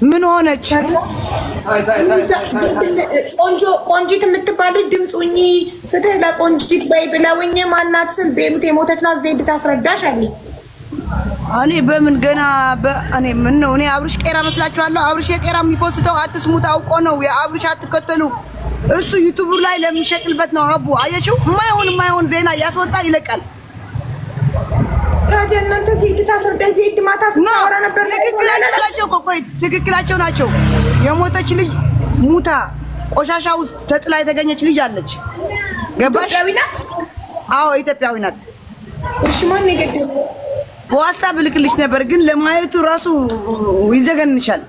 ምን ሆነች? ቆንጂት የምትባል ድምፁኝ ስትህ ለቆንጂት በይ ብለውኝ ማናት ስል ቤሩት የሞተች ናት ዜድ ታስረዳሽ አለ። እኔ በምን ገና እኔ ምን ነው እኔ አብርሽ ቄራ መስላችኋለሁ? አብርሽ የቄራ የሚፖስተው አትስሙት፣ አውቆ ነው። የአብርሽ አትከተሉ። እሱ ዩቲዩብ ላይ ለሚሸቅልበት ነው። ሀቡ አየችው። የማይሆን ዜና ያስወጣ ይለቃል። ታዲያ እናንተ ዜድ ታስረዳሽ። ዜድ ማታ ስታወራ ነበር። ትክክላቸው ናቸው። የሞተች ልጅ ሙታ ቆሻሻ ውስጥ ተጥላ የተገኘች ልጅ አለች። ገባሽ? ኢትዮጵያዊ ናት። አዎ ኢትዮጵያዊ ናት። እሺ ማን የገደለው? በዋትስአፕ ልክልሽ ነበር ግን ለማየቱ ራሱ ይዘገንሻል።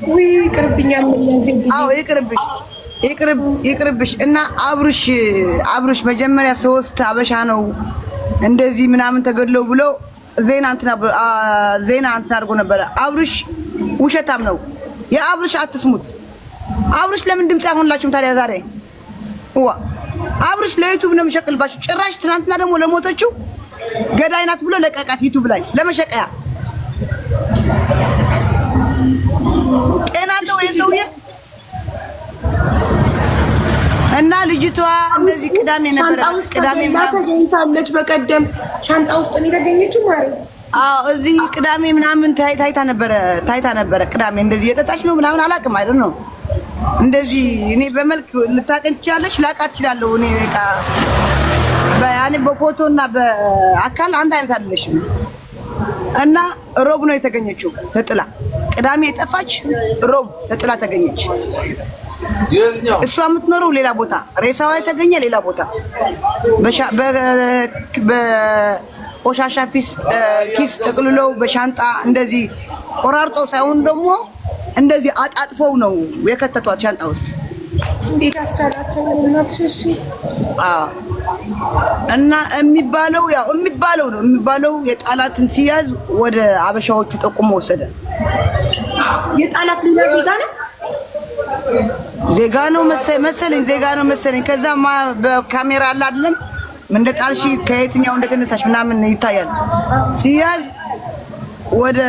ውይ ይቅርብኛል። ዜድ አዎ ይቅርብሽ። እና አብርሽ መጀመሪያ 3 አበሻ ነው እንደዚህ ምናምን ተገድለው ብሎ ዜና እንትን አድርጎ ነበረ። አብርሽ ውሸታም ነው። የአብርሽ አትስሙት። አብርሽ ለምን ድምጽ አይሆንላችሁም ታዲያ? ዛሬ አብርሽ ለዩቲዩብ ነው የሚሸቅልባችሁ። ጭራሽ ትናንትና ደግሞ ለሞተችው ገዳይ ናት ብሎ ለቀቃት ዩቲዩብ ላይ ለመሸቀያ። ጤና አለው የሰውዬ። እና ልጅቷ እንደዚህ ቅዳሜ ተገኝታለች። በቀደም ሻንጣ ውስጥ ነው የተገኘችው ማለት። አዎ እዚህ ቅዳሜ ምናምን ታይታ ነበረ። ቅዳሜ እንደዚህ የጠጣች ነው ምናምን አላውቅም አይደል ነው እንደዚህ። እኔ በመልክ ልታቀን ትችላለች፣ ላቃት እችላለሁ። እኔ በቃ ያኔ በፎቶና በአካል አንድ አይነት አይደለሽም። እና ሮብ ነው የተገኘችው ተጥላ። ቅዳሜ የጠፋች ሮብ ተጥላ ተገኘች። እሷ የምትኖረው ሌላ ቦታ፣ ሬሳዋ የተገኘ ሌላ ቦታ። በቆሻሻ ኪስ ጠቅልለው በሻንጣ እንደዚህ ቆራርጠው ሳይሆን ደግሞ እንደዚህ አጣጥፈው ነው የከተቷት ሻንጣ ውስጥ። እንዴት አስቻላቸው እናትሽ? እሺ እና የሚባለው የጣላትን ሲያዝ ወደ አበሻዎቹ ጠቁሞ ወሰደ። የጣላት ሌላ ዜጋ ነው መሰለኝ። ከዛ በካሜራ አለ አይደለም እንደ ጣልሽ ከየትኛው እንደተነሳሽ ምናምን ይታያል። ሲያዝ ወደ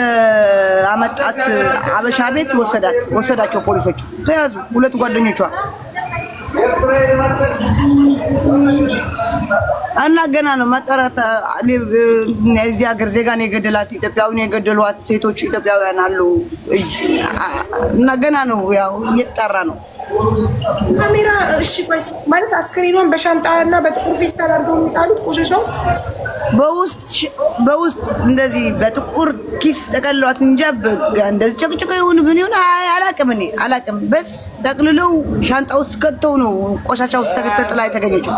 አመጣት አበሻ ቤት ወሰዳቸው ፖሊሶቹ። ተያዙ 2 ጓደኞቿ። እና ገና ነው መጠራት። እዚህ ሀገር ዜጋ ነው የገደላት፣ ኢትዮጵያዊ ነው የገደሏት። ሴቶቹ ኢትዮጵያውያን አሉ። እና ገና ነው ያው እየተጣራ ነው ካሜራ። እሺ ቆይ ማለት አስክሬኗን በሻንጣና በጥቁር ፌስታል አድርገው የሚጣሉት ቆሻሻ ውስጥ በውስጥ እንደዚህ በጥቁር ኪስ ጠቀልሏት እንጂ እንደዚህ ጨቅጭቆ ይሁን ምን ይሁን አላውቅም። በስ ጠቅልለው ሻንጣ ውስጥ ከተው ነው ቆሻሻ ውስጥ ተጥላ የተገኘችው።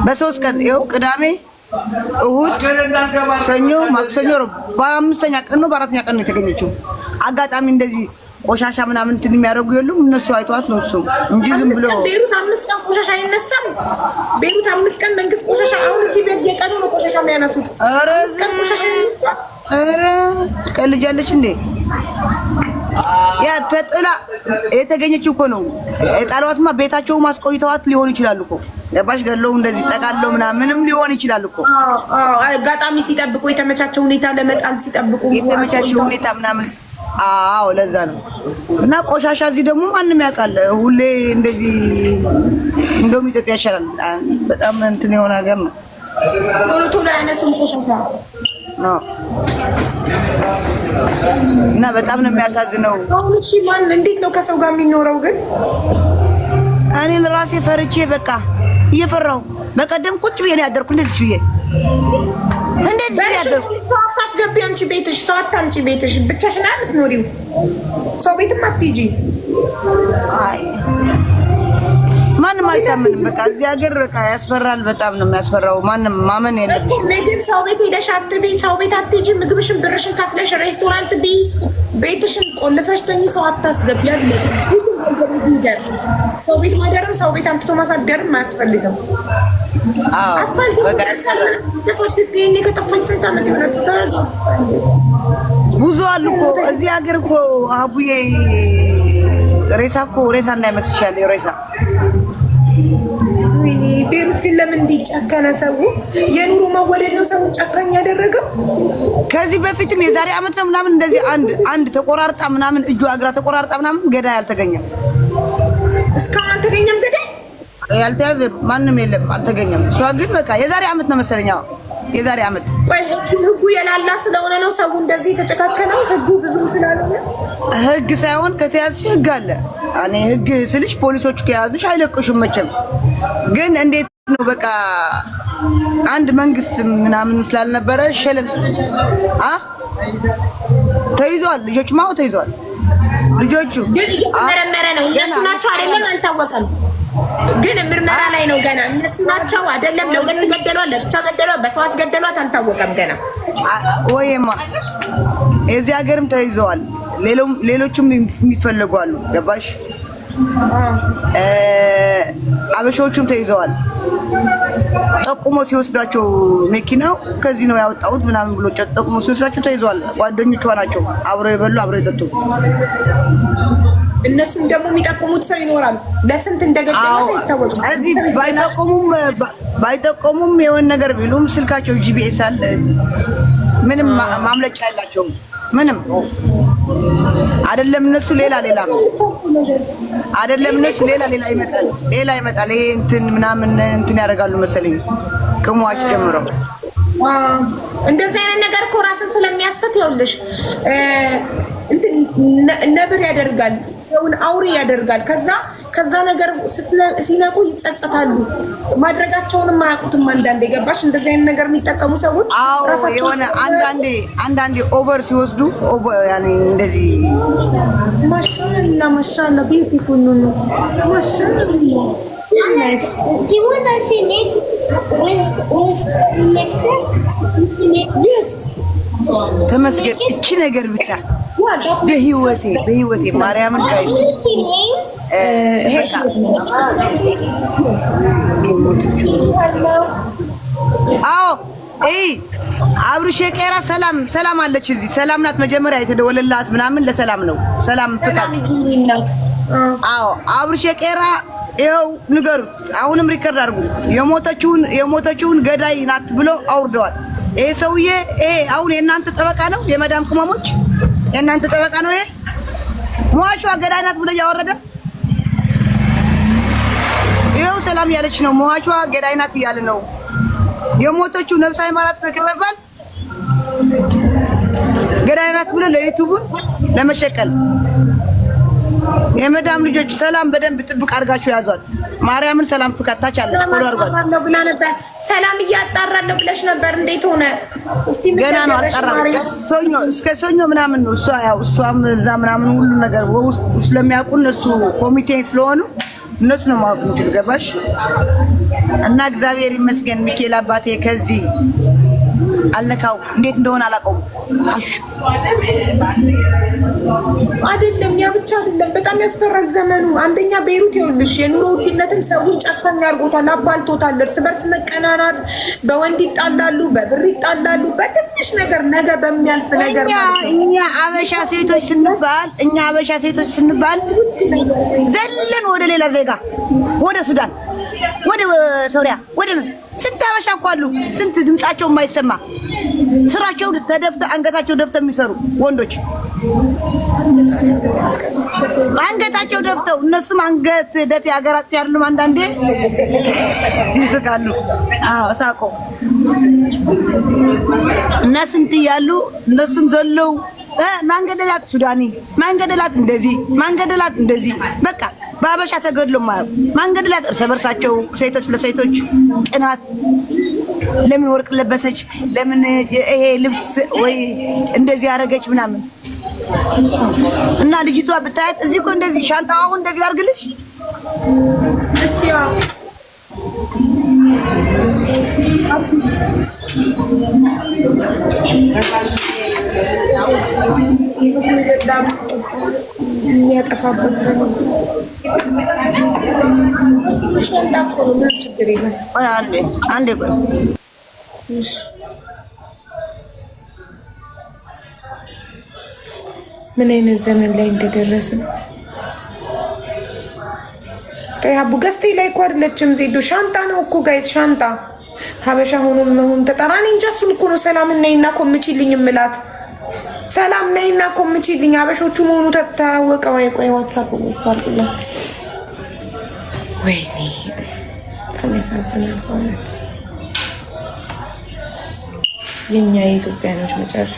በ3 ቀን ይኸው ቅዳሜ፣ እሁድ፣ ሰኞ፣ ማክሰኞ፣ በ5ኛ ቀን ነው በ4ኛ ቀን ነው የተገኘችው። አጋጣሚ እንደዚህ ቆሻሻ ምናምን እንትን የሚያደርጉ የሉም እነሱ አይቷት ነው እሱ እንጂ ዝም ብሎ ቤሩት 5 ቀን ቆሻሻ አይነሳም። ቤሩት 5 ቀን መንግስት ቆሻሻ አሁን እዚህ በየቀኑ ነው ቆሻሻ የሚያነሱት። ኧረ ትቀልጃለች እንዴ? ያ ተጥላ የተገኘችው እኮ ነው። የጣሏትማ ቤታቸው ማስቆይተዋት ሊሆን ይችላል እኮ ገባሽ? ገለው እንደዚህ ጠቃለው ምንም ሊሆን ይችላል እኮ። አጋጣሚ ሲጠብቁ የተመቻቸው ሁኔታ ለመጣል ሲጠብቁ የተመቻቸው ሁኔታ ምናምን። አዎ ለዛ ነው። እና ቆሻሻ እዚህ ደግሞ ማንም ያውቃል። ሁሌ እንደዚህ እንደውም ኢትዮጵያ ይሻላል። በጣም እንትን የሆነ ሀገር ነው። ቶሎ ያነሱም ቆሻሻ ነው። እና በጣም ነው የሚያሳዝነው። እሺ ማን እንዴት ነው ከሰው ጋር የሚኖረው ግን? እኔ ለራሴ ፈርቼ በቃ እየፈራሁ በቀደም ቁጭ ብዬ ነው ያደርኩ። እንደዚህ ያደርኩ። አታስገቢ አንቺ ቤትሽ፣ ሰው አታምጪ ቤትሽ። ብቻሽን ነው የምትኖሪው። ሰው ቤትም አትሂጂ። አይ ማንም አይታመንም። በቃ እዚህ ሀገር በቃ ያስፈራል። በጣም ነው የሚያስፈራው። ማንም ማመን የለብሽም። ምግብ ሰው ቤት ሄደሽ አትቢ፣ ሰው ቤት አትሂጂ። ምግብሽን ብርሽን ከፍለሽ ሬስቶራንት ቢ፣ ቤትሽን ቆልፈሽ ተኝ። ሰው አታስገቢ አለ። ሰው ቤት ማደርም ሰው ቤት አምጥቶ ማሳደርም አያስፈልግም። ከጠፋች ስንት ዓመት ይሆናል? ብዙ አሉ እኮ እዚህ ሀገር እኮ አቡዬ። ሬሳ እንዳይመስልሻል ሬሳ ቤሩት ግን ለምን እንዲጨከነ ሰው የኑሮ መወደድ ነው ሰው ጨካኝ ያደረገው? ከዚህ በፊትም የዛሬ አመት ነው ምናምን እንደዚህ አንድ ተቆራርጣ ምናምን እጇ እግራ ተቆራርጣ ምናምን ገዳይ አልተገኘም። እስካሁን አልተገኘም ገዳይ ያልተያዘ ማንም የለም አልተገኘም። እሷ ግን በቃ የዛሬ አመት ነው መሰለኝ የዛሬ አመት። ቆይ ህጉ የላላ ስለሆነ ነው ሰው እንደዚህ የተጨካከነው? ህጉ ብዙም ስላልሆነ ህግ ሳይሆን ከተያዝሽ ህግ አለ። እኔ ህግ ስልሽ ፖሊሶች ከያዙሽ አይለቁሽም መቼም። ግን እንዴት ነው በቃ አንድ መንግስት ምናምን ስላልነበረ ሸለል ተይዟል። ልጆች ማው ተይዟል። ልጆቹ ግን እየተመረመረ ነው። እነሱ ናቸው አይደለም አልታወቀም። ግን ምርመራ ላይ ነው ገና። እነሱ ናቸው አይደለም ለሁለት ገደሏል፣ ለብቻ ገደሏል፣ በሰው አስገደሏት አልታወቀም ገና። ወይማ እዚህ ሀገርም ተይዘዋል። ሌሎችም የሚፈልጉ አሉ። ገባሽ? አበሻዎቹም ተይዘዋል። ጠቁሞ ሲወስዳቸው መኪናው ከዚህ ነው ያወጣሁት ምናምን ብሎ ጠቁሞ ሲወስዳቸው ተይዘዋል። ጓደኞቿ ናቸው አብረው የበሉ አብረው የጠጡ። እነሱም ደግሞ የሚጠቁሙት ሰው ይኖራል። ለስንት እንደገደሉት አይታወቅም። እዚህ ባይጠቁሙም የሆነ ነገር ቢሉም ስልካቸው ጂፒኤስ አለ። ምንም ማምለጫ ያላቸው ምንም አይደለም። እነሱ ሌላ አይደለም። እነሱ ሌላ ይመጣል። ይሄ እንትን ምናምን እንትን ያደርጋሉ መሰለኝ ከሟች ጀምረው። እንደዚህ አይነት ነገር እኮ ራስን ስለሚያስት ይኸውልሽ እንትን ነብር ያደርጋል፣ ሰውን አውሬ ያደርጋል። ከዛ ነገር ሲነቁ ይጸጸታሉ። ማድረጋቸውንም አያውቁትም። አንዳንዴ ገባሽ? እንደዚህ አይነት ነገር የሚጠቀሙ ሰዎች ራሳቸው የሆነ አንዳንዴ ኦቨር ሲወስዱ ያኔ እንደዚህ ማሻአላ ቢዩቲፉል ነው ማሻአላ Do you want to see Nick with mixer? ተመስገን እቺ ነገር ብቻ በህይወቴ ማርያምን ጋይስ አብርሽ ቄራ ሰላም አለች እዚህ ሰላም ናት። መጀመሪያ የተደወለላት ምናምን ለሰላም ነው። ሰላም ፍታት። አብርሽ ቄራ ይኸው ንገሩት። አሁንም ሪከርድ አድርጉ። የሞተችውን ገዳይ ናት ብሎ አውርደዋል። ይሄ ሰውዬ አሁን የእናንተ ጠበቃ ነው። የመዳም ቅመሞች የእናንተ ጠበቃ ነው። ይሄ ሟቿ ገዳይ ናት ብሎ እያወረደ ይኸው ሰላም ያለች ነው። ሟቿ ገዳይ ናት እያለ ነው። የሞተችው ነፍስ ሃይማኖት ከመባል ገዳይ ናት ብሎ ለዩቲዩቡን ለመሸቀል የመዳም ልጆች ሰላም በደንብ ጥብቅ አድርጋችሁ ያዟት። ማርያምን ሰላም ፍካታች አለች። ፎሎ አድርጓት ብላ ነበር። ሰላም እያጣራለሁ ብለሽ ነበር። እንዴት ሆነ? እስቲ ገና ነው አልጠራም። እስከ ሰኞ ምናምን ነው እሷም እዛ ምናምን ሁሉ ነገር ውስጥ ስለሚያውቁ እነሱ ኮሚቴ ስለሆኑ እነሱ ነው ማወቅ እንችል። ገባሽ? እና እግዚአብሔር ይመስገን ሚካኤል አባቴ ከዚህ አልነካው። እንዴት እንደሆነ አላውቀውም። አይደለም ያ ብቻ አይደለም፣ በጣም ያስፈራል ዘመኑ። አንደኛ ቤሩት ይኸውልሽ የኑሮ ውድነትም ሰውን ጨካኝ አድርጎታል፣ አባልቶታል። እርስ በርስ መቀናናት፣ በወንድ ይጣላሉ፣ በብር ይጣላሉ፣ በትንሽ ነገር ነገ በሚያልፍ ነገር እኛ አበሻ ሴቶች ስንባል ዘለን ወደ ሌላ ዜጋ፣ ወደ ሱዳን፣ ወደ ሶሪያ፣ ወደ ስንት አበሻ እኮ አሉ። ስንት ድምጻቸው የማይሰማ ስራቸው ተደፍተው አንገታቸው ደፍተው የሚሰሩ ወንዶች አንገታቸው ደፍተው እነሱም አንገት ደፊ ሀገራት ያሉም አንዳንዴ ይስቃሉ። ሳቆ እና ስንት ያሉ እነሱም ዘለው ማንገደላት ሱዳኒ ማንገደላት እንደዚህ በቃ በአበሻ ተገድሎ ማያውቁ ማንገደላት እርስ በርሳቸው ሴቶች ለሴቶች ቅናት ለምን ወርቅ ለበሰች፣ ለምን ይሄ ልብስ ወይ እንደዚህ ያደረገች ምናምን እና ልጅቷ ብታያት እዚህ እኮ እንደዚህ ሻንጣው እንደዚህ አድርግልሽ እስቲ የሚያጠፋበት ዘመን ሻንጣ እኮ ነው። ችግር የለም። አንዴ ቆይ ምን አይነት ዘመን ላይ እንደደረስን ከያቡ ገስቴ ላይ እኮ አይደለችም ዜዶ ሻንጣ ነው እኮ ጋይስ ሻንጣ ሀበሻ ሆኖ መሆን ተጠራኒ እንጂ እሱን እኮ ነው ሰላም ነይና ኮምቺልኝ እምላት ሰላም ነይና ኮምቺልኝ ሀበሾቹ መሆኑ ተታወቀ ወይ ቆይ ዋትስአፕ ወስታልኩላ ወይኔ ታመሳስናል ማለት የኛ የኢትዮጵያኖች መጨረሻ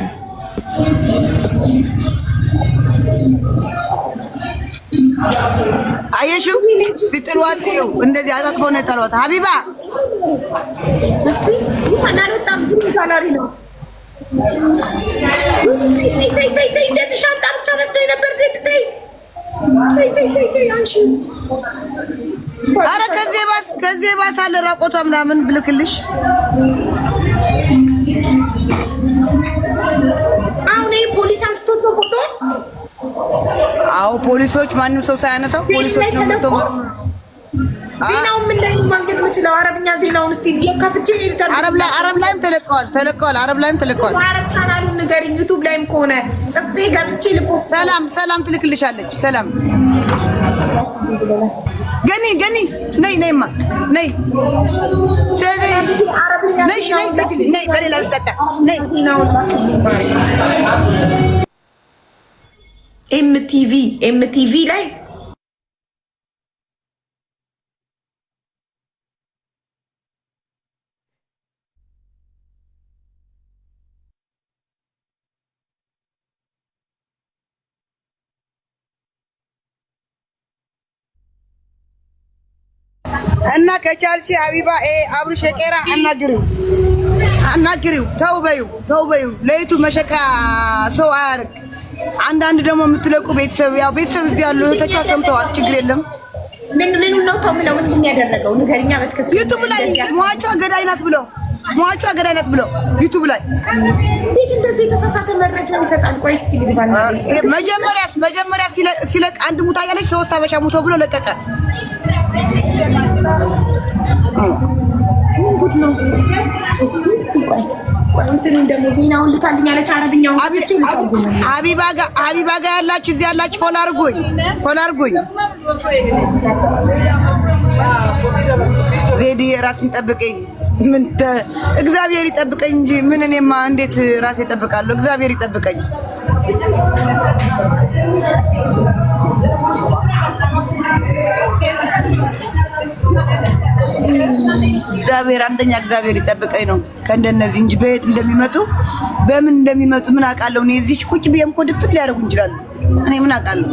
አየሽው ሲጥሏት ይው እንደዚህ አጣጥፎ ነው የጠሯት ሀቢባ እስቲ ማናረጣም ሳላሪ ነው ተይ እንደዚህ ሻንጣ ብቻ መስሎኝ ነበር ዜድ ተይ አንቺ ኧረ ከዚህ ባስ አለ ራቆቷ ምናምን ብልክልሽ አሁን ፖሊስ አንስቶት ነው ፎቶ አዎ ፖሊሶች ማንም ሰው ሳያነሳው ፖሊሶች ነው መጥተው ዜናው ምን ላይ ማግኘት የምችለው አረብኛ ዜናውን እስቲ የካፍቼ ይልታል አረብ ላይም ተለቀዋል አረብ ላይም ተለቀዋል አረብ ቻናሉን ንገሪኝ ዩቲዩብ ላይም ከሆነ ጽፌ ገብቼ ልፖስት ሰላም ትልክልሻለች ሰላም ገኒ ነይማ ነይ ነይ በሌላ ልጠጣ ነይ ኤምቲቪ ላይ እና ከቻልሽ ሀቢባ አብርሽ የቄራ አናግሪው ተው በይው ለይቱ መሸቃ ሰው አያርግ አንዳንድ ደግሞ የምትለቁ ቤተሰብ እዚህ ያሉ እህቶቿ ሰምተዋል ችግር የለም ምን ነው ተው ምለው ምን ያደረገው ንገሪኛ በትክክል ዩቲዩብ ላይ ሟቿ ገዳይ ናት ብለው ዩቲዩብ ላይ እንዴት እንደዚህ የተሳሳተ መረጃ ይሰጣል ቆይ እስኪ ልባና መጀመሪያ ሲለቅ አንድ ሙታ ያለች 3 አበሻ ሙቶ ብሎ ለቀቀ ምን ጉድ ነው እንትን ደግሞ ዜናውን ልታልኛለች አረብኛውን አብቼ ሀቢባ ጋር ያላችሁ እዚህ ያላችሁ ፎሎ አድርጉኝ ዜዲ ራስን ጠብቀኝ ምን እግዚአብሔር ይጠብቀኝ እንጂ ምን እኔማ እንዴት ራሴ እጠብቃለሁ እግዚአብሔር ይጠብቀኝ እግዚአብሔር አንደኛ እግዚአብሔር ይጠብቀኝ ነው ከእንደነዚህ እንጂ በየት እንደሚመጡ በምን እንደሚመጡ ምን አውቃለሁ እኔ እዚህ ቁጭ ብዬም እኮ ድፍት ሊያደርጉ ይችላሉ እኔ ምን አውቃለሁ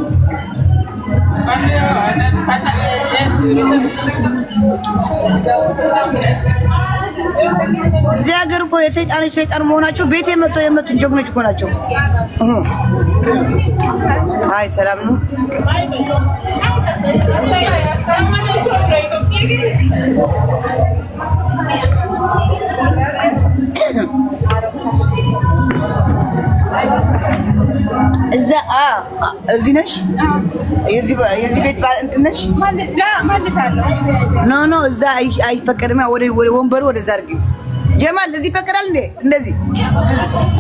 እዚህ ሀገር እኮ ሰይጣን መሆናቸው ቤት የመጡን ጀግኖች እኮ ናቸው አይ ሰላም ነው እዚህ ነሽ የዚህ ቤት እንትን ነሽ ኖ እዛ አይፈቀድም ወደ ወንበሩ ወደዛ አድርጊው ጀማል እዚህ ይፈቀዳል እንዴ እንደዚህ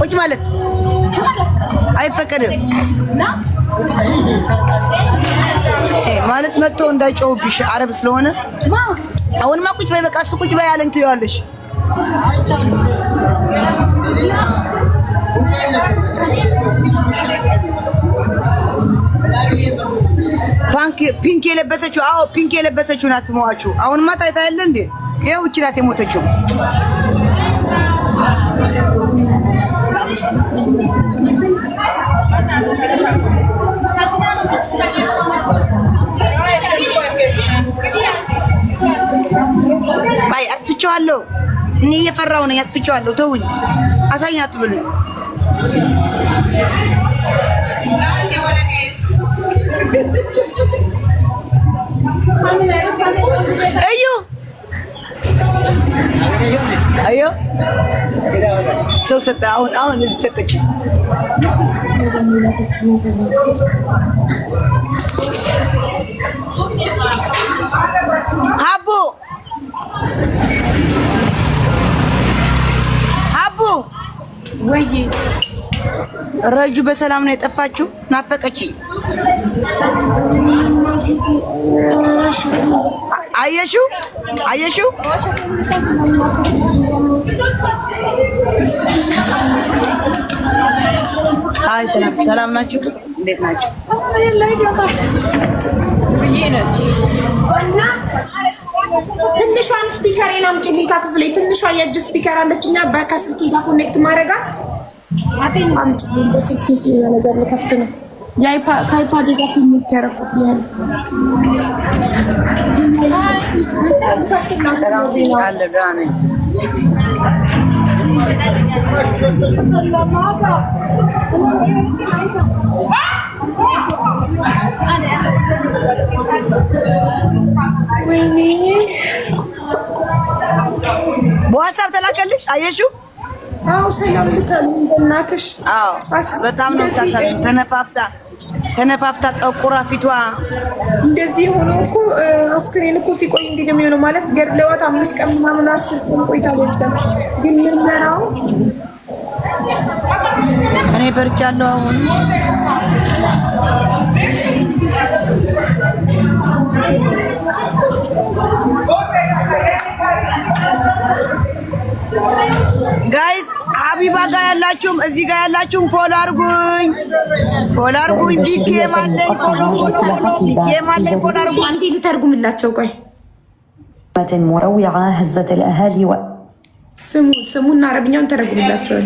ቁጭ ማለት አይፈቀድም ማለት መጥቶ እንዳይጮህብሽ አረብ ስለሆነ አሁንማ ቁጭ በይ በቃ እሱ ቁጭ በይ አለኝ ትይዋለሽ ፒንክ የለበሰችው ናት ሞዋቹ አሁንማ ታይታለ እንዴ ይኸው እቺ ናት የሞተችው ባይ አጥፍቼዋለሁ እኔ እየፈራሁ ነኝ አጥፍቼዋለሁ ተውኝ አሳኝ አትብሉኝ አዮ ሰው ሰጠ አሁን እዚህ ሰጠች አቡ ወይ ረጁ በሰላም ነው የጠፋችው ናፈቀችኝ አየሽው አየሽው አይ ሰላም ናችሁ እንዴት ናችሁ ትንሿን ስፒከሬን አምጪልኝ ከክፍሌ ትንሿ የእጅ ስፒከር አለችኛ በከስልኬ ጋር ኮኔክት ማድረጋት አምጪልኝ በስልኬ ሲሆን ነገር ልከፍት ነው ከአይፓድ ጋር ኮኔክት ያደረኩት ነው በዋትስአፕ ተላከልሽ አየሽው? አዎ ሰላም ልታል እናትሽ። አዎ በጣም ነው ተነፋፍታ ጠቁራ ፊቷ እንደዚህ ሆኖ እኮ አስክሬን እኮ ሲቆይ እንዲህ ነው የሚሆነው ማለት ገድለዋት 5 ቀን ምናምን 10 ቀን ቆይታለች። ግን ምርመራው እኔ ፈርቻለሁ አሁን ጋይስ ሀቢባ ጋር ያላችሁም እዚህ ጋር ያላችሁም ፎሎ አድርጉኝ ቢጌም አለኝ ፎሎ አድርጉኝ አንዴ ልተርጉምላቸው ቆይ مروعة هزت الأهالي ስሙና አረብኛውን ተረጉምላቸዋል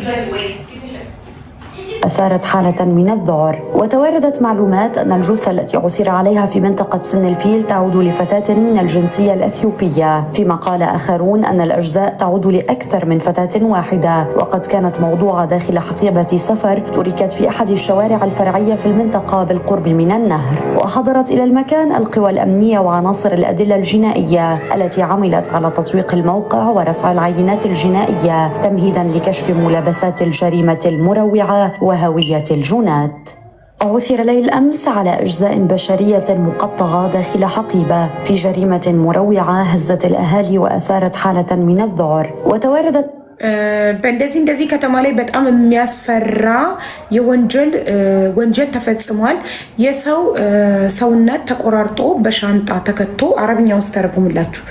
أثارت حالة من الذعر وتواردت معلومات أن الجثة التي عثر عليها في منطقة سن الفيل تعود لفتاة من الجنسية الأثيوبية فيما قال آخرون أن الأجزاء تعود لأكثر من فتاة واحدة وقد كانت موضوعة داخل حقيبة سفر تركت في أحد الشوارع الفرعية في المنطقة بالقرب من النهر وحضرت إلى المكان القوى الأمنية وعناصر الأدلة الجنائية التي عملت على تطويق الموقع ورفع العينات الجنائية تمهيدا لكشف ملابسات الجريمة المروعة وهوية الجنات. عثر ليل أمس على أجزاء بشرية مقطعة داخل حقيبة في جريمة مروعة هزت الأهالي وأثارت حالة من الذعر وتواردت በእንደዚህ ከተማ ላይ በጣም የሚያስፈራ ወንጀል ተፈጽሟል። የሰው ሰውነት ተቆራርጦ በሻንጣ ተከቶ አረብኛ ውስጥ ተረጉምላችሁ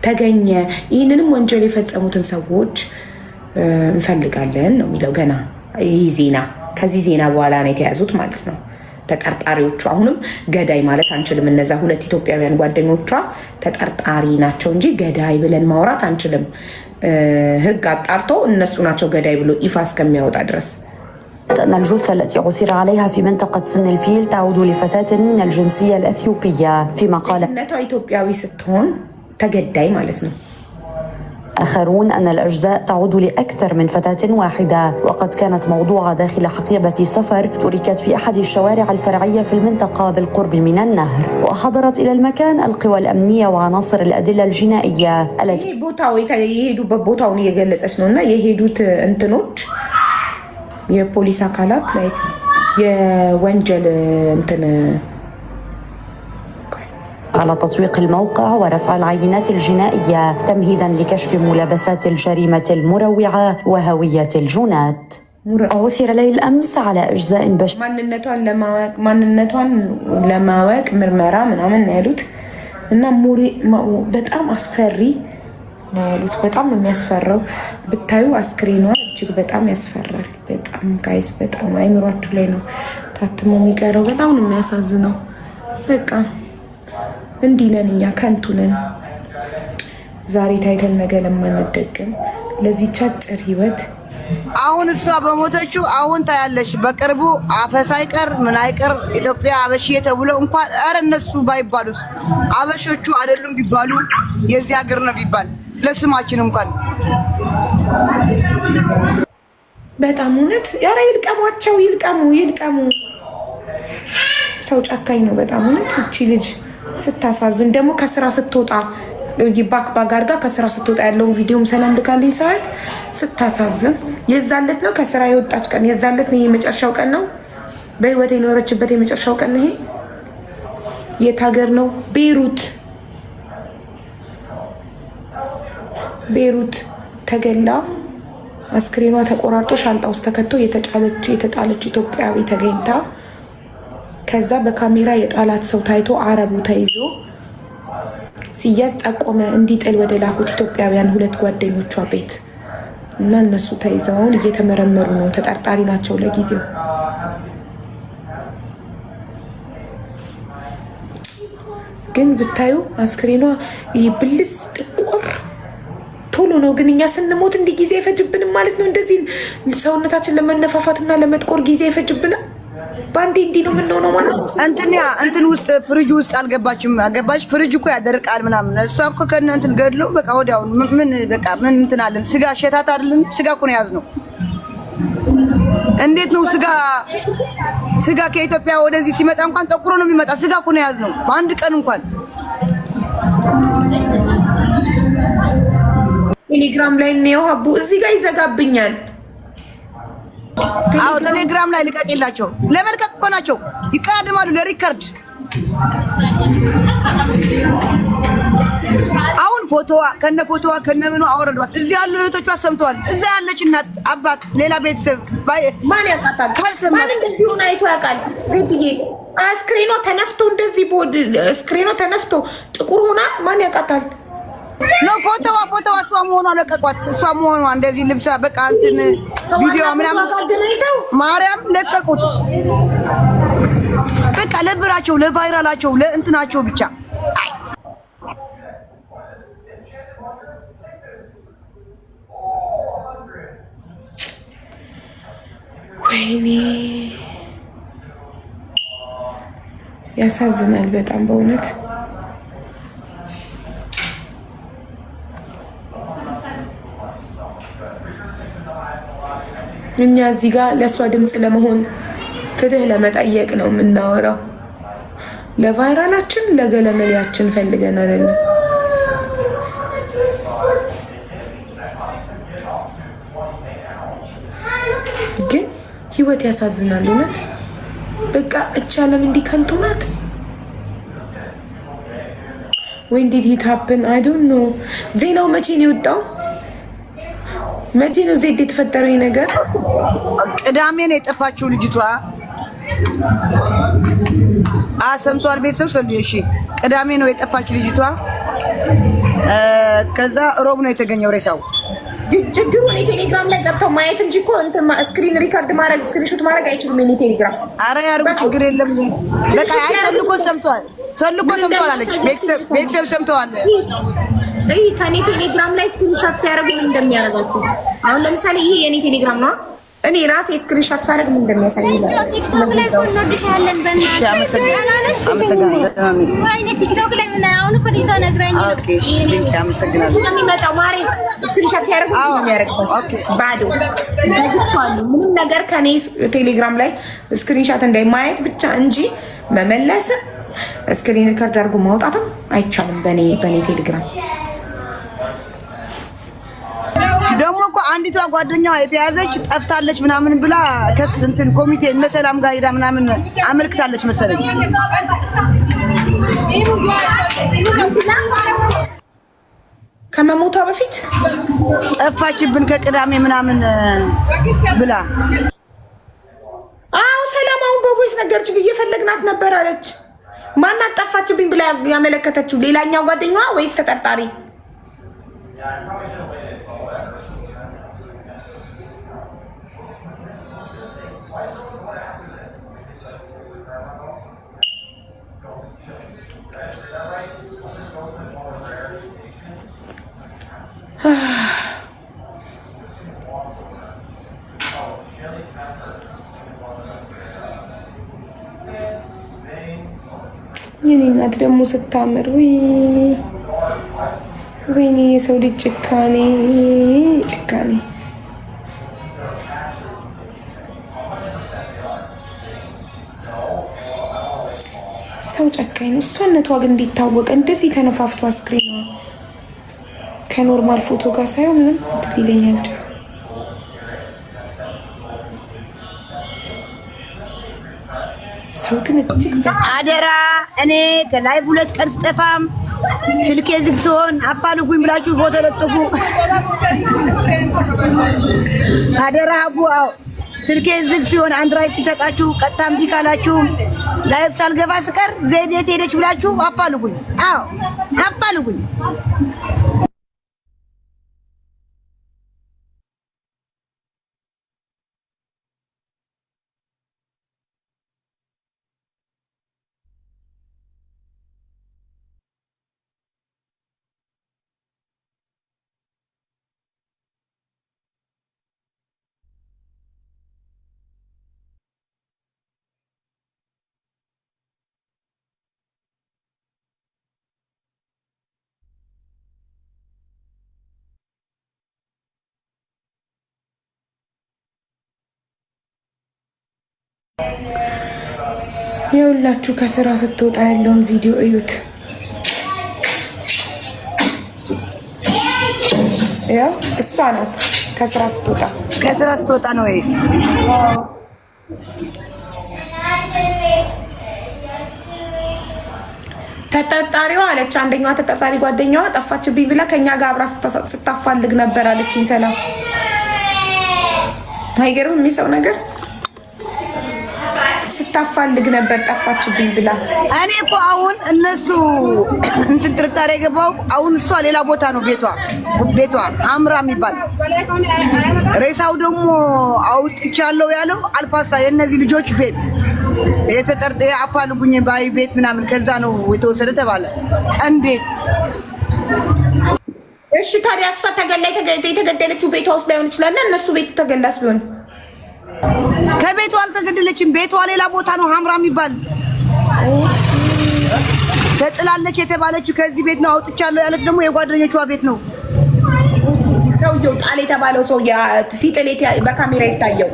ተገኘ። ይህንንም ወንጀል የፈጸሙትን ሰዎች እንፈልጋለን ነው የሚለው ገና ይህ ዜና ከዚህ ዜና በኋላ ነው የተያዙት ማለት ነው ተጠርጣሪዎቹ። አሁንም ገዳይ ማለት አንችልም። እነዛ 2 ኢትዮጵያውያን ጓደኞቿ ተጠርጣሪ ናቸው እንጂ ገዳይ ብለን ማውራት አንችልም። ህግ አጣርቶ እነሱ ናቸው ገዳይ ብሎ ይፋ እስከሚያወጣ ድረስ أن الجثة التي عثر عليها في منطقة سن الفيل تعود لفتاة من الجنسية الأثيوبية فيما قال ኢትዮጵያዊ ስትሆን ተገዳይ ማለት ነው آخرون أن الأجزاء تعود لأكثر من فتاة واحدة وقد كانت موضوعة داخل حقيبة سفر تركت في أحد الشوارع الفرعية في المنطقة بالقرب من النهر وحضرت إلى المكان القوى الأمنية وعناصر الأدلة الجنائية التي يهدوا ببوتاون يجلس أشنونا يهدوا انتنوج የፖሊስ አካላት ላይክ የወንጀል እንትን على تطويق الموقع ورفع العينات الجنائية تمهيدا لكشف ملابسات الجريمة المروعة وهوية الجنات. عثر ليل أمس على أجزاء ማንነቷን ለማወቅ ምርመራ ምናምን ያሉት እና በጣም አስፈሪ ነው ያሉት። በጣም የሚያስፈራው ብታዩ አስክሬኗ እጅግ በጣም ያስፈራል። በጣም ጋይስ በጣም አይምሯችሁ ላይ ነው ታትሞ የሚቀረው። በጣም ነው የሚያሳዝነው። በቃ እንዲህ ነን እኛ ከንቱ ነን። ዛሬ ታይተን ነገ ለማንደግም ለዚህ አጭር ህይወት አሁን እሷ በሞተችው አሁን ታያለሽ። በቅርቡ አፈሳ አይቀር ምን አይቀር ኢትዮጵያ አበሽዬ ተብሎ እንኳን አረ እነሱ ባይባሉስ አበሾቹ አይደሉም ቢባሉ የዚህ ሀገር ነው ቢባል ለስማችን እንኳን በጣም እውነት ያረ ይልቀሟቸው ይልቀሙ። ሰው ጨካኝ ነው በጣም እውነት። እቺ ልጅ ስታሳዝን ደግሞ ከስራ ስትወጣ ባክ አድርጋ ከስራ ስትወጣ ያለውን ቪዲዮም ሰላም ልካልኝ ሰዓት ስታሳዝን። የዛለት ነው ከስራ የወጣች ቀን የዛለት ነው የመጨረሻው ቀን ነው በህይወት የኖረችበት የመጨረሻው ቀን ነው። የት ሀገር ነው? ቤሩት ተገላ አስክሬኗ ተቆራርጦ ሻንጣ ውስጥ ተከቶ የተጣለች ኢትዮጵያዊ ተገኝታ ከዛ በካሜራ የጣላት ሰው ታይቶ አረቡ ተይዞ ሲያዝ ጠቆመ እንዲጥል ወደ ላኩት ኢትዮጵያውያን 2 ጓደኞቿ ቤት እና እነሱ ተይዘው አሁን እየተመረመሩ ነው። ተጠርጣሪ ናቸው ለጊዜው። ግን ብታዩ አስክሬኗ ይህ ብልስ ጥቁር ቶሎ ነው። ግን እኛ ስንሞት እንዲህ ጊዜ አይፈጅብንም ማለት ነው። እንደዚህ ሰውነታችን ለመነፋፋትና ለመጥቆር ጊዜ አይፈጅብንም። ባንዴ እንዲህ ነው የምንሆነው ማለት ነው። እንትን ውስጥ ፍሪጅ ውስጥ አልገባችም። አገባች ፍሪጅ እኮ ያደርቃል ምናምን። እሷ እኮ ከእነ እንትን ገድሎ በቃ ወዲያው ምን እንትን አለን። ስጋ ሸታት አይደለም ስጋ እኮ ነው ያዝነው። እንዴት ነው ስጋ ከኢትዮጵያ ወደዚህ ሲመጣ እንኳን ጠቁሮ ነው የሚመጣ። ስጋ እኮ ነው ያዝነው በአንድ ቀን እንኳን። ቴሌግራም ላይ ነው ሀቡ እዚህ ጋር ይዘጋብኛል። አዎ ቴሌግራም ላይ ልቀቅላቸው። ለመልቀቅ እኮ ናቸው ይቀያድማሉ ለሪከርድ። አሁን ፎቶዋ ከነምኑ አወረዷት። እዚህ ያሉ እህቶቿ ሰምተዋል። እዛ ያለች እናት አባት ሌላ ቤተሰብ ማን ያውቃታል? ማን እንደዚህ ሆነ አይቶ ያውቃል? ዜድዬ አስክሬኗ ተነፍቶ እንደዚህ ቦድ አስክሬኗ ተነፍቶ ጥቁር ሆና ማን ያውቃታል? ነው ፎቶዋ እሷ መሆኗ ለቀቋት። እሷ መሆኗ እንደዚህ ልብሳ በቃ እንትን ቪዲዮ ምናምን ማርያም ለቀቁት። በቃ ለብራቸው ለቫይራላቸው ለእንትናቸው ብቻ። አይ ወይኔ ያሳዝናል በጣም በእውነት። እኛ እዚህ ጋር ለእሷ ድምፅ ለመሆን ፍትህ ለመጠየቅ ነው የምናወራው። ለቫይራላችን ለገለመሌያችን ፈልገን አይደለም። ግን ህይወት ያሳዝናል እውነት። በቃ እች ዓለም እንዲህ ከንቱ ናት። ወይ እንዴት ይታፕን አይ ዶንት ኖ። ዜናው መቼ ነው የወጣው? መቼ ነው ዜድ የተፈጠረው ነገር? ቅዳሜ ነው የጠፋችው ልጅቷ። ሰምቷል ቤተሰብ ሰልጂ። እሺ ቅዳሜ ነው የጠፋችው ልጅቷ። ከዛ ሮብ ነው የተገኘው ሬሳው። ችግሩ እኔ ቴሌግራም ላይ ገብተው ማየት እንጂ እኮ እንትን ስክሪን ሪካርድ ማድረግ ስክሪንሾት ማድረግ አይችሉም። እኔ ቴሌግራም አረ ያርጉ ችግር የለም። በቃ አይሰልኮ ሰምቷል አለች። ቤተሰብ ሰምተዋል። ከኔ ቴሌግራም ላይ ስክሪንሾት ሲያደርጉ ምን እንደሚያደርጋችሁ አሁን ለምሳሌ ይሄ የኔ ቴሌግራም ነው። እኔ ራሴ ስክሪንሾት ሳደርግ ምን እንደሚያሳይ ይላል። ቲክቶክ ላይ እንወድሻለን በእናትሽ ቲክቶክ ላይ ምን አሁን እኮ ዲዛ ነግራኝ። ኦኬ እሺ አመሰግናለሁ። የሚመጣው ማሬ ስክሪንሾት ሲያደርጉ ምን የሚያደርገው ባዶ ደግቻለሁ። ምንም ነገር ከኔ ቴሌግራም ላይ ስክሪንሾት እንዳይማየት ብቻ እንጂ መመለስም ስክሪን ሪከርድ አድርጎ ማውጣትም አይቻልም በኔ ቴሌግራም። ደግሞ እኮ አንዲቷ ጓደኛዋ የተያዘች ጠፍታለች ምናምን ብላ ከስ እንትን ኮሚቴ እነ ሰላም ጋር ሄዳ ምናምን አመልክታለች መሰለኝ። ከመሞቷ በፊት ጠፋችብን ከቅዳሜ ምናምን ብላ። አዎ ሰላም አሁን በቮይስ ነገርች እየፈለግናት ነበር አለች። ማናት ጠፋችብኝ ብላ ያመለከተችው? ሌላኛው ጓደኛዋ ወይስ ተጠርጣሪ? የኔ እናት ደግሞ ስታምር ወይኔ የሰው ልጅ ጭካኔ። ሰው ጨካኝ ነው። እሷነቷ ግን እንዲታወቀ እንደዚህ ተነፋፍቶ አስክሬኗ ከኖርማል ፎቶ ጋር ሳይሆን ምንም ትግሊለኛል። ሰው ግን እጅግ አደራ እኔ ከላይቭ 2 ቀን ስጠፋም ስልኬ ዝግ ሲሆን አፋልጉኝ ብላችሁ ፎቶ ለጥፉ። አደራ አቡ ስልኬ ዝግ ሲሆን አንድራይድ ሲሰጣችሁ ቀጥታ እምቢ ካላችሁ ላይቭ ሳልገባ ስቀር ዜድ የት ሄደች ብላችሁ አፋልጉኝ። አዎ አፋልጉኝ። የሁላችሁ ከስራ ስትወጣ ያለውን ቪዲዮ እዩት። ያው እሷ ናት ከስራ ስትወጣ ነው ይሄ። ተጠርጣሪዋ አለች አንደኛዋ ተጠርጣሪ ጓደኛዋ ጠፋችብኝ ብላ ከኛ ጋር አብራ ስታፋልግ ነበር አለችኝ። ሰላም አይገርም? የሚሰው ነገር ስታፋልግ ነበር ጠፋችብኝ ብላ። እኔ እኮ አሁን እነሱ እንትን ጥርጣሬ የገባው አሁን እሷ ሌላ ቦታ ነው ቤቷ ሐምራ የሚባል ሬሳው ደግሞ አውጥቻለሁ ያለው አልፓሳ የእነዚህ ልጆች ቤት አፋልጉኝ ባይ ቤት ምናምን ከዛ ነው የተወሰደ ተባለ። እንዴት? እሺ ታዲያ እሷ የተገደለችው ቤቷ ውስጥ ላይሆን ይችላል። እነሱ ቤት ተገላስ ቢሆን ከቤቷ አልተገደለችም። ቤቷ ሌላ ቦታ ነው ሐምራ የሚባል ተጥላለች የተባለችው ከዚህ ቤት ነው። አውጥቻለሁ ያለች ደግሞ የጓደኞቿ ቤት ነው። ሰውየው ጣል የተባለው ሰው ሲጥል በካሜራ ይታየው።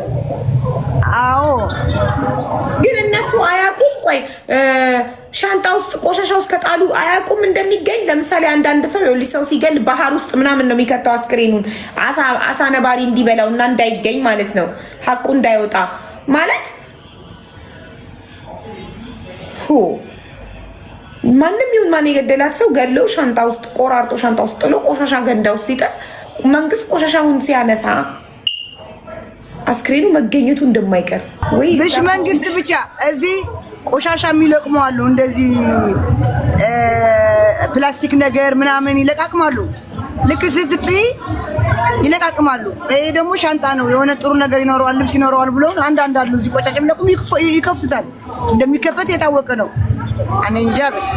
አዎ ግን እነሱ አያውቁም። ቆይ ሻንጣ ውስጥ ቆሻሻ ውስጥ ከጣሉ አያውቁም እንደሚገኝ። ለምሳሌ አንዳንድ ሰው ይኸውልሽ ሰው ሲገል ባህር ውስጥ ምናምን ነው የሚከተው አስክሬኑን አሳ ነባሪ እንዲበላው እና እንዳይገኝ ማለት ነው፣ ሀቁ እንዳይወጣ ማለት ማንም ይሁን ማን የገደላት ሰው ገለው ሻንጣ ውስጥ ቆራርጦ ሻንጣ ውስጥ ጥሎ ቆሻሻ ገንዳ ውስጥ ሲጥል መንግስት ቆሻሻውን ሲያነሳ አስክሬኑ መገኘቱ እንደማይቀር ወይ ብሽ መንግስት ብቻ እዚህ ቆሻሻ የሚለቅሙ አሉ። እንደዚህ ፕላስቲክ ነገር ምናምን ይለቃቅማሉ። ልክ ስትጥይ ይለቃቅማሉ። ይሄ ደግሞ ሻንጣ ነው የሆነ ጥሩ ነገር ይኖረዋል ልብስ ይኖረዋል ብሎ አንዳንድ አሉ እዚህ ቆሻሻ ለቁም ይከፍቱታል። እንደሚከፈት የታወቀ ነው። እኔ እንጃ በስ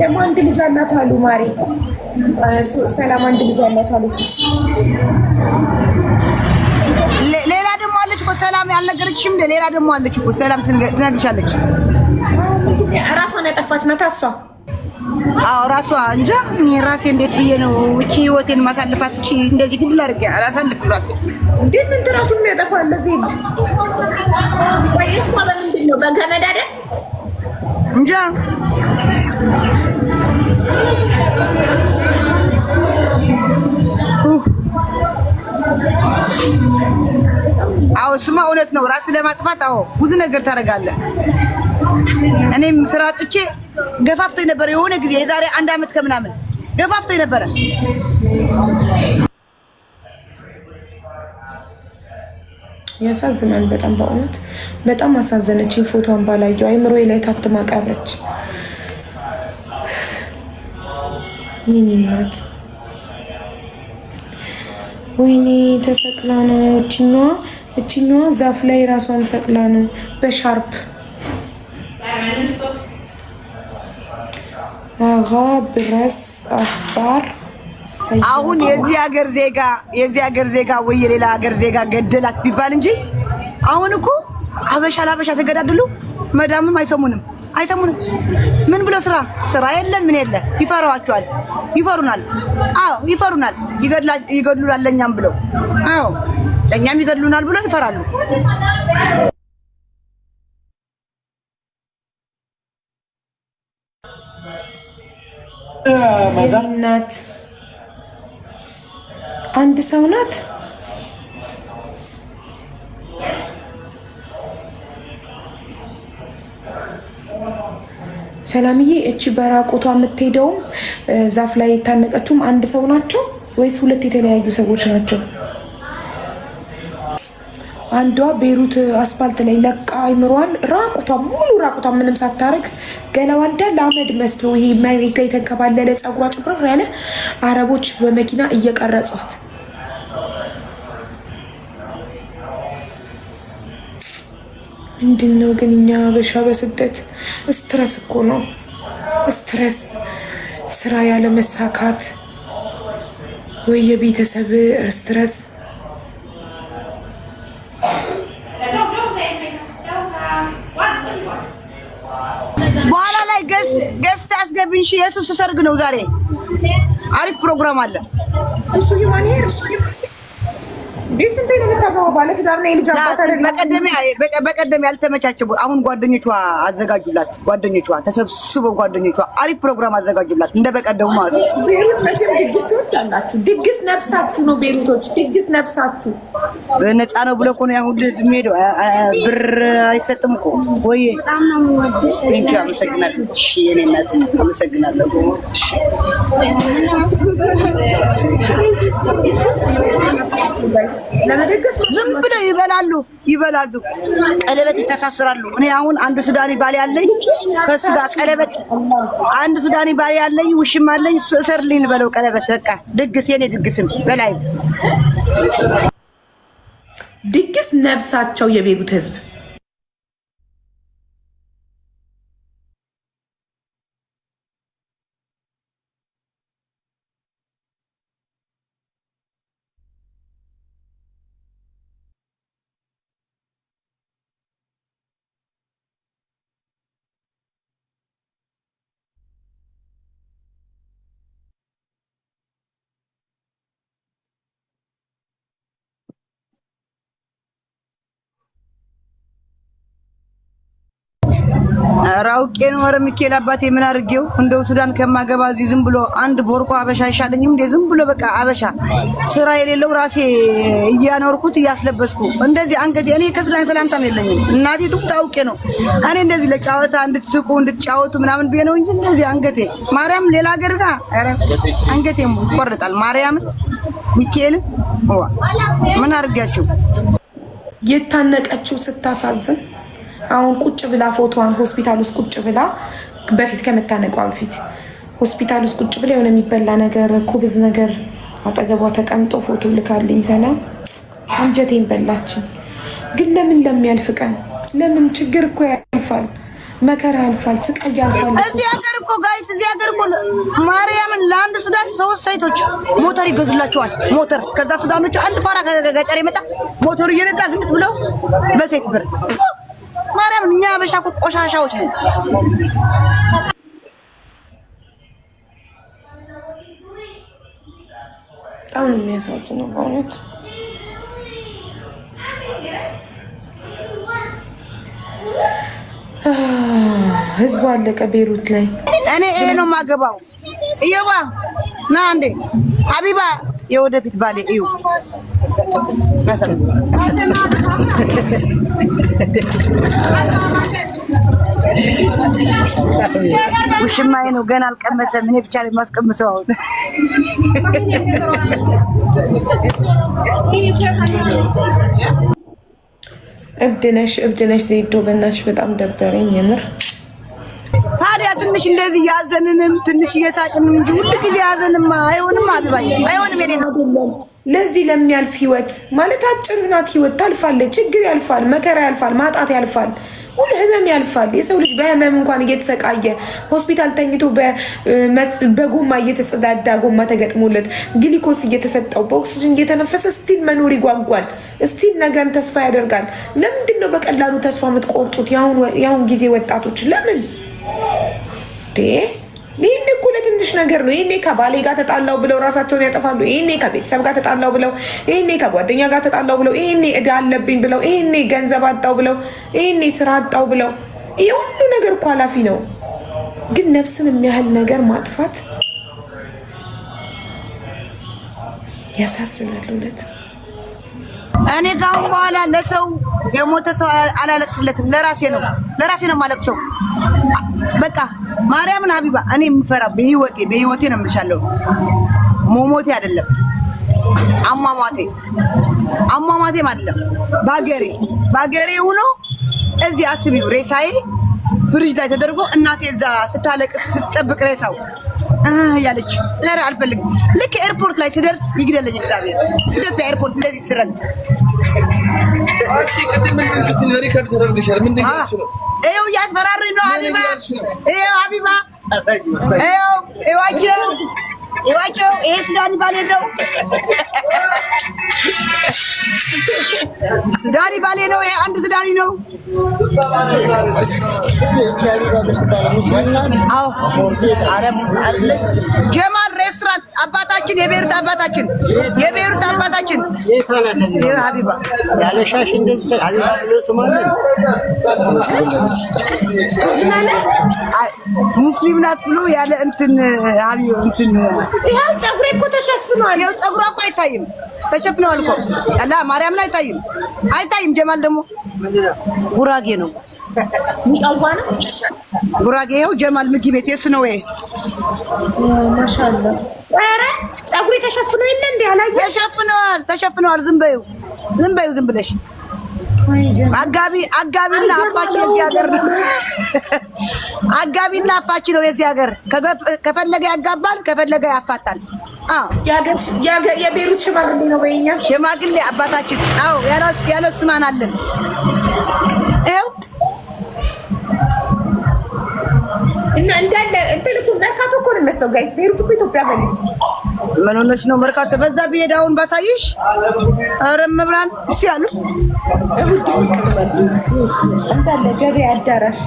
ደግሞ አንድ ልጅ አላት አሉ ማሪ ሰላም አንድ ልጅ አላት አለች። ሌላ ደግሞ አለች እኮ ሰላም ያልነገረችሽም እንደ ሌላ ደግሞ አለች እኮ ሰላም ትነግርሻለች። ራሷን ያጠፋች ናት እሷ። አዎ ራሷ እንጃ። እኔ ራሴ እንዴት ብዬ ነው እቺ ህይወቴን ማሳልፋት? እቺ እንደዚህ ግድል አድርጌ አላሳልፍም ራሴ። እንዴ ስንት ራሱ የሚያጠፋ ለዚህ ወይ እሷ በምንድን ነው በገመድ አይደል? እንጃ አዎ ስማ እውነት ነው። ራስ ለማጥፋት አዎ ብዙ ነገር ታደርጋለህ። እኔም ስራ ጥቼ ገፋፍተኝ ነበር የሆነ ጊዜ የዛሬ 1 አመት ከምናምን ገፋፍተኝ ነበር። ያሳዝናል በጣም በእውነት በጣም አሳዘነችኝ። ፎቶን ባላየው አይምሮዬ ላይ ታትማ ቀረች። ኒኒናት ወይኔ ተሰቅላ ነው እችኛዋ ዛፍ ላይ ራሷን ሰቅላ ነው በሻርፕ ብረስ አኽባር። አሁን የዚህ ሀገር ዜጋ ወይ የሌላ ሀገር ዜጋ ገደላት ቢባል እንጂ አሁን እኮ አበሻ ለአበሻ ተገዳደሉ። መዳምም አይሰሙንም። ምን ብሎ ስራ የለም ምን የለ። ይፈራዋቸዋል፣ ይፈሩናል። አዎ ይፈሩናል። ይገድሉናል ለኛም ብለው አዎ ለኛም ይገድሉናል ብለው ይፈራሉ። ናት አንድ ሰው ናት። ሰላምዬ እቺ በራቆቷ የምትሄደውም ዛፍ ላይ የታነቀችውም አንድ ሰው ናቸው ወይስ ሁለት የተለያዩ ሰዎች ናቸው? አንዷ ቤሩት አስፋልት ላይ ለቃ አይምሯን ራቁቷ ሙሉ ራቁቷ ምንም ሳታረግ ገላዋ እንዳለ አመድ መስሎ ይሄ መሬት ላይ ተንከባለለ ጸጉሯ ጭብረር ያለ አረቦች በመኪና እየቀረጿት ምንድነው ግን እኛ በሻ በስደት ስትረስ እኮ ነው ስትረስ ስራ ያለ መሳካት ወይ የቤተሰብ ስትረስ በኋላ ላይ ገስት አስገብንሽ የሱስ ሰርግ ነው ዛሬ አሪፍ ፕሮግራም አለ እሱ ይማኒር ዲስንቴ ነው የምታገባው ባለትዳር ነው ልጅ አባት አይደለም በቀደም ያልተመቻቸው አሁን ጓደኞቿ አዘጋጁላት ጓደኞቿ ተሰብስበው ጓደኞቿ አሪፍ ፕሮግራም አዘጋጁላት እንደ በቀደሙ ማለት ነው ቤሩት መቼም ድግስ ትወዳላችሁ ድግስ ነፍሳችሁ ነው ቤሩቶች ድግስ ነፍሳችሁ በነፃ ነው ብሎ እኮ ነው ያሁን ህዝብ የሚሄደው ብር አይሰጥም እኮ ወይ በጣም ነው የምወድሽ ቴንኪው አመሰግናለሁ እሺ የኔ እናት አመሰግናለሁ እሺ ለመደገስ ዝም ብለው ይበላሉ ቀለበት ይተሳስራሉ እኔ አሁን አንድ ሱዳኒ ባል ያለኝ ከሱዳ ቀለበት አንድ ሱዳኒ ባል ያለኝ ውሽም አለኝ ሰርሊል በለው ቀለበት በቃ ድግስ የኔ ድግስም በላይ ድግስ ነብሳቸው የቤሩት ህዝብ ራውቄ ነው ወረ ሚካኤል አባቴ ምን አድርጌው እንደው ሱዳን ከማገባ እዚህ ዝም ብሎ አንድ ቦርኮ አበሻ አይሻለኝም እንዴ ዝም ብሎ በቃ አበሻ ስራ የሌለው ራሴ እያኖርኩት እያስለበስኩ እንደዚህ አንገቴ እኔ ከሱዳን ሰላምታም የለኝም እናቴ ታውቄ ነው እኔ እንደዚህ ለጫወታ እንድትስቁ እንድትጫወቱ ምናምን ቢሆን ነው እንጂ እንደዚህ አንገቴ ማርያም ሌላ ሀገር ጋር አረ አንገቴም ይቆርጣል ማርያም ሚካኤል ምን አድርጋችሁ የታነቀችው ስታሳዝን አሁን ቁጭ ብላ ፎቶዋን ሆስፒታል ውስጥ ቁጭ ብላ በፊት ከመታነቋ በፊት ሆስፒታል ውስጥ ቁጭ ብላ የሆነ የሚበላ ነገር ኩብዝ ነገር አጠገቧ ተቀምጦ ፎቶ ልካልኝ ሰላም አንጀቴን በላችን ግን ለምን ለሚያልፍ ቀን ለምን ችግር እኮ ያልፋል መከራ ያልፋል ስቃይ ያልፋል እዚህ ሀገር እኮ ጋይስ እዚህ ሀገር እኮ ማርያምን ለአንድ ሱዳን ሶስት ሴቶች ሞተር ይገዝላቸዋል ሞተር ከዛ ሱዳኖቹ አንድ ፋራ ከገጠር የመጣ ሞተሩ እየነዳ ዝም ብለው በሴት ብር ማርያም እኛ አበሻ እኮ ቆሻሻዎች ነን በጣም የሚያሳዝነው ማለት ህዝቡ አለቀ ቤሩት ላይ እኔ ይሄ ነው የማገባው እየባ ና እንዴ ሀቢባ የወደፊት ባሌ እዩ ውሽማዬ ነው ገና አልቀመሰም እኔ ብቻ ላይ ማስቀምሰው አሁን እብድነሽ ዜዶ በእናትሽ በጣም ደበረኝ የምር ታዲያ ትንሽ እንደዚህ ያዘንንም ትንሽ እየሳቅንም እንጂ ሁሉ ጊዜ ያዘንም አይሆንም አልባይ አይሆንም የኔ ነው ለዚህ ለሚያልፍ ህይወት ማለት አጭር ናት ህይወት ታልፋለች ችግር ያልፋል መከራ ያልፋል ማጣት ያልፋል ሁሉ ህመም ያልፋል የሰው ልጅ በህመም እንኳን እየተሰቃየ ሆስፒታል ተኝቶ በጎማ እየተጸዳዳ ጎማ ተገጥሞለት ግሊኮስ እየተሰጠው በኦክሲጅን እየተነፈሰ ስቲል መኖር ይጓጓል ስቲል ነገን ተስፋ ያደርጋል ለምንድን ነው በቀላሉ ተስፋ የምትቆርጡት ያሁን ጊዜ ወጣቶች ለምን ይሄኔ እኮ ለትንሽ ነገር ነው ይሄኔ ከባሌ ጋር ተጣላው ብለው ራሳቸውን ያጠፋሉ ይሄኔ ከቤተሰብ ጋር ተጣላው ብለው ይሄኔ ከጓደኛ ጋር ተጣላው ብለው ይሄኔ እዳ አለብኝ ብለው ይሄኔ ገንዘብ አጣው ብለው ይሄኔ ስራ አጣው ብለው ይሄ ሁሉ ነገር እኮ ኃላፊ ነው ግን ነፍስን የሚያህል ነገር ማጥፋት ያሳዝናል እውነት እኔ ካሁን በኋላ ለሰው የሞተ ሰው አላለቅስለትም ለራሴ ነው ማለቅሰው በቃ ማርያምን ሀቢባ እኔ የምፈራ በህይወቴ ነው የምልሻለሁ። ሞሞቴ አይደለም አሟሟቴም አይደለም። ባገሬ ሆኖ እዚህ አስቢው ሬሳዬ ፍሪጅ ላይ ተደርጎ እናቴ እዛ ስታለቅስ ስትጠብቅ ሬሳው ያለች ለራ አልፈልግም። ልክ ኤርፖርት ላይ ስደርስ ይግደለኝ እግዚአብሔር። ኢትዮጵያ ኤርፖርት እንደዚህ ስረግጥ አንቺ ቅድም ምን ስትነሪ ከርድ ተደርገሻል። ምን እንደዚህ ነው? ይኸው እያስፈራሩኝ ነው ሀቢባ። ይኸው ሀቢባ ይዋቸው ይሄ ሱዳኒ ባሌ ነው። ሱዳኒ ባሌ ነው። ይሄ አንድ ሱዳኒ ነው። ጀማል ሬስቶራንት አባታችን የቤሩት አባታችን ይሄ ሀቢባ ያለሻሽ እንደዚህ ሀቢባ ብሎ ስማለ ሙስሊም ናት ብሎ ያለ እንትን ሀቢባ እንትን ይሄው ፀጉሬ እኮ ተሸፍኗል። ይሄው ፀጉሯ እኮ አይታይም። ተሸፍነዋል እኮ አላ ማርያም ላይ አይታይም። ጀማል ደግሞ ጉራጌ ነው። ሙጣዋ ነው ጉራጌ። ይሄው ጀማል ምግብ ቤት የሱ ነው። ይሄ ማሻአላ። ኧረ ፀጉሬ ተሸፍኖ የለ እንዴ? አላየሽ? ተሸፍነዋል። ዝም ብለሽ አጋቢና አፋች የዚህ ሀገር ነው። አጋቢና አፋች ነው የዚህ ሀገር። ከፈለገ ያጋባል፣ ከፈለገ ያፋታል። የቤሩት ሽማግሌ ነው በእኛ ሽማግሌ አባታችን። አዎ ያለስ ማን አለን? ይኸው እና እንዳለ እንትን እኮ መርካቶ እኮ ነው የሚመስለው ጋይስ። ቤሩት እኮ ኢትዮጵያ በለች። ምን ሆነሽ ነው? መርካቶ በዛ ብሄድ አሁን ባሳይሽ። ኧረ መብራን እሺ ያሉ እሁድ እንዳለ ገበያ አዳራሽ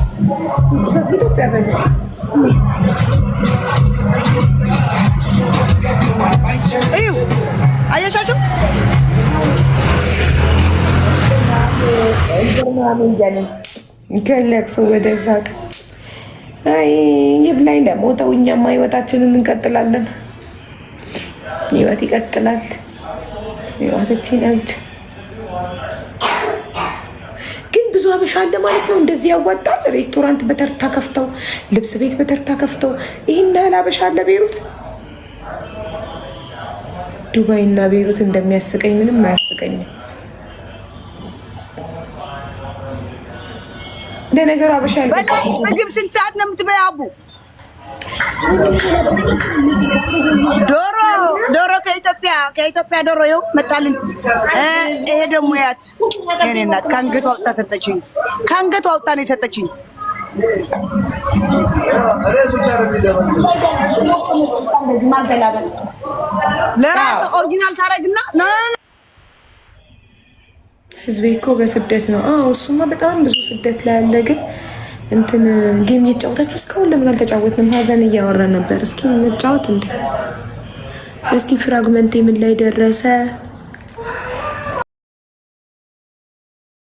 ኢትዮጵያ በለች። እዩ አየሻቸው ገለጽ ወደዛ አይ ይብላኝ ለሞተው እኛማ ህይወታችንን እንቀጥላለን። ህይወት ይቀጥላል። ህይወታችን አንድ ግን ብዙ አበሻ አለ ማለት ነው። እንደዚህ ያዋጣል። ሬስቶራንት በተርታ ከፍተው፣ ልብስ ቤት በተርታ ከፍተው ይሄን ያህል አበሻ አለ ቤሩት። ዱባይ እና ቤሩት እንደሚያስቀኝ ምንም አያስቀኝም። ለነገሩ አበሻ ምግብ ስንት ሰዓት ነው የምትበያቡ? ዶሮ ከኢትዮጵያ ዶሮ ይኸው መጣልን። ይሄ ደግሞ ያት የኔ እናት ከአንገቷ አውጥታ ሰጠችኝ። ከአንገቷ አውጥታ ነው የሰጠችኝ። ለራሱ ኦሪጂናል ታረግና ህዝቤ እኮ በስደት ነው። እሱማ በጣም ብዙ ስደት ላይ ያለ ግን እንትን ጌም እየተጫወታችሁ እስካሁን ለምን አልተጫወትንም? ሀዘን እያወራ ነበር። እስኪ እንጫወት እንዴ? እስቲ ፍራግመንቴ ምን ላይ ደረሰ?